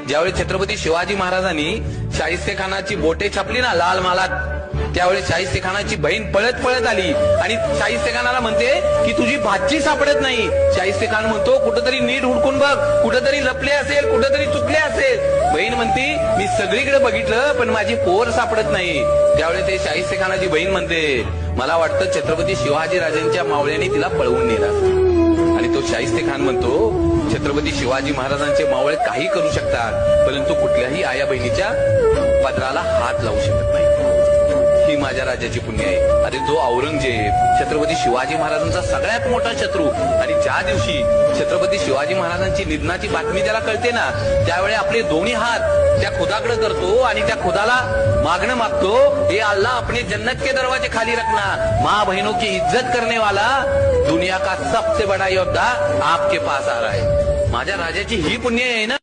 ज्यावेळी छत्रपती शिवाजी महाराजांनी शाहिस्तेखानाची बोटे छापली ना लाल मालात, त्यावेळी शाहिस्तेखानाची बहीण पळत पळत आली आणि शाहिस्तेखानाला म्हणते की तुझी भाची सापडत नाही. शाहिस्तेखान म्हणतो कुठंतरी नीट हुडकून बघ, कुठंतरी लपले असेल, कुठंतरी चुकले असेल. बहीण म्हणती मी सगळीकडे बघितलं पण माझी पोर सापडत नाही. त्यावेळी ते शाहिस्तेखानाची बहीण म्हणते मला वाटतं छत्रपती शिवाजी राजांच्या मावळ्याने तिला पळवून नेला. आणि तो शाहिस्तेखान म्हणतो छत्रपती शिवाजी महाराजांचे मावळे काही करू शकतात परंतु कुठल्याही आया बहिणीच्या पदराला हात लावू शकत नाही. ही माझ्या राजाची पुण्य आहे. अरे जो औरंगजेब छत्रपती शिवाजी महाराजांचा सगळ्यात मोठा शत्रू, आणि ज्या दिवशी छत्रपती शिवाजी महाराजांची निधनाची बातमी त्याला कळते ना, त्यावेळी आपले दोन्ही हात त्या खुदाकडे करतो आणि त्या खुदाला मागणं मागतो, हे अल्लाह अपने जन्नत के दरवाजे खाली रखना, माँ बहनों की इज्जत करने वाला दुनिया का सबसे बड़ा योद्धा आपके पास आ रहा है. माझ्या राजाची ही पुण्य आहे ना